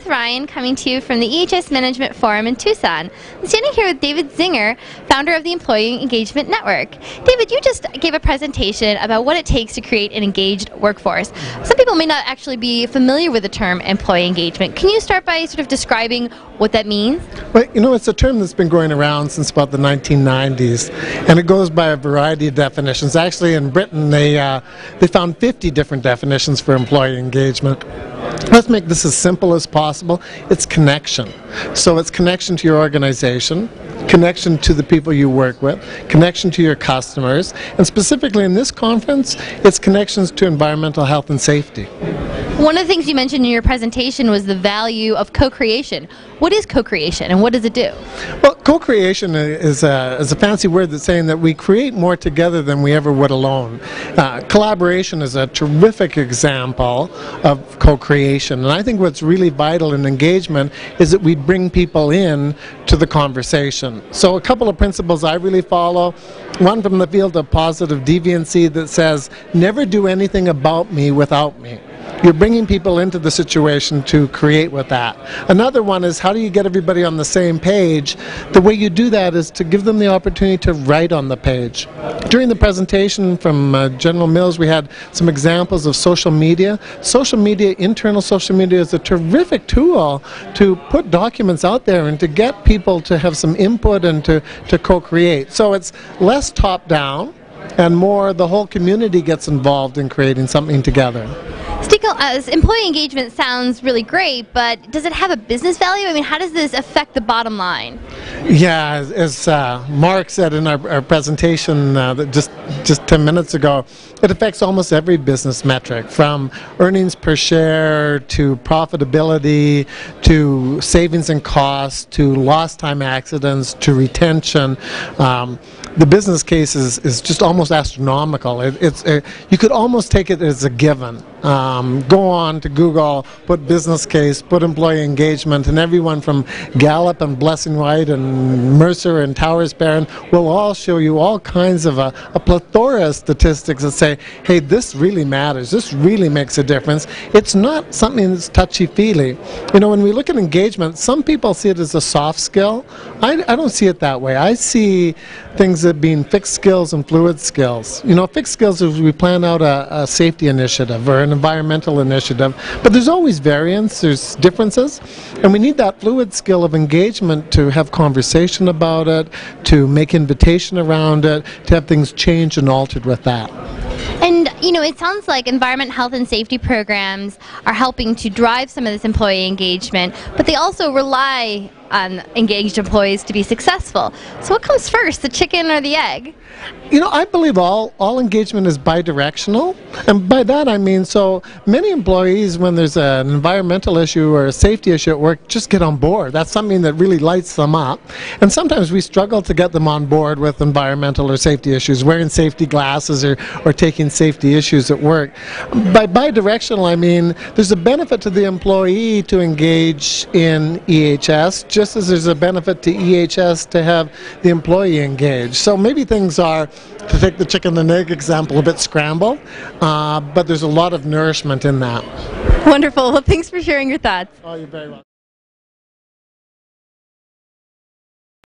with Ryan, coming to you from the EHS Management Forum in Tucson. I'm standing here with David Zinger, founder of the Employee Engagement Network. David, you just gave a presentation about what it takes to create an engaged workforce. Some people may not actually be familiar with the term employee engagement. Can you start by sort of describing what that means? Well, you know, it's a term that's been going around since about the 1990s, and it goes by a variety of definitions. Actually, in Britain, they found 50 different definitions for employee engagement. Let's make this as simple as possible. It's connection. So it's connection to your organization, connection to the people you work with, connection to your customers, and specifically in this conference, it's connections to environmental health and safety. One of the things you mentioned in your presentation was the value of co-creation. What is co-creation and what does it do? Well, co-creation is a fancy word that's saying that we create more together than we ever would alone. Collaboration is a terrific example of co-creation, and I think what's really vital in engagement is that we bring people in to the conversation. So a couple of principles I really follow. One from the field of positive deviancy that says, never do anything about me without me. You're bringing people into the situation to create with that. Another one is, how do you get everybody on the same page? The way you do that is to give them the opportunity to write on the page. During the presentation from General Mills, we had some examples of social media. Social media, internal social media, is a terrific tool to put documents out there and to get people to have some input and to co-create. So it's less top-down and more the whole community gets involved in creating something together. Employee engagement sounds really great, but does it have a business value? I mean, how does this affect the bottom line? Yeah, as Mark said in our presentation just 10 minutes ago, it affects almost every business metric, from earnings per share to profitability to savings and costs to lost time accidents to retention. The business case is just almost astronomical. You could almost take it as a given. Go on to Google, put business case, put employee engagement, and everyone from Gallup and Blessing White and Mercer and Towers Barron will all show you all kinds of a plethora of statistics that say, hey, this really matters, this really makes a difference. It's not something that's touchy-feely. You know, when we look at engagement, some people see it as a soft skill. I don't see it that way. I see things as being fixed skills and fluid skills. You know, fixed skills is we plan out a safety initiative or an environmental initiative, but there's always variance, there's differences, and we need that fluid skill of engagement to have conversation about it, to make invitation around it, to have things changed and altered with that. And, you know, it sounds like environment, health, and safety programs are helping to drive some of this employee engagement, but they also rely on engaged employees to be successful. So what comes first, the chicken or the egg? You know, I believe all engagement is bidirectional, and by that I mean, so many employees, when there's an environmental issue or a safety issue at work, just get on board. That's something that really lights them up, and sometimes we struggle to get them on board with environmental or safety issues, wearing safety glasses or taking safety issues at work. By bidirectional, I mean there's a benefit to the employee to engage in EHS, just as there's a benefit to EHS to have the employee engage. So maybe things are, to take the chicken and egg example, a bit scrambled, but there's a lot of nourishment in that. Wonderful. Well, thanks for sharing your thoughts. Oh, you're very welcome.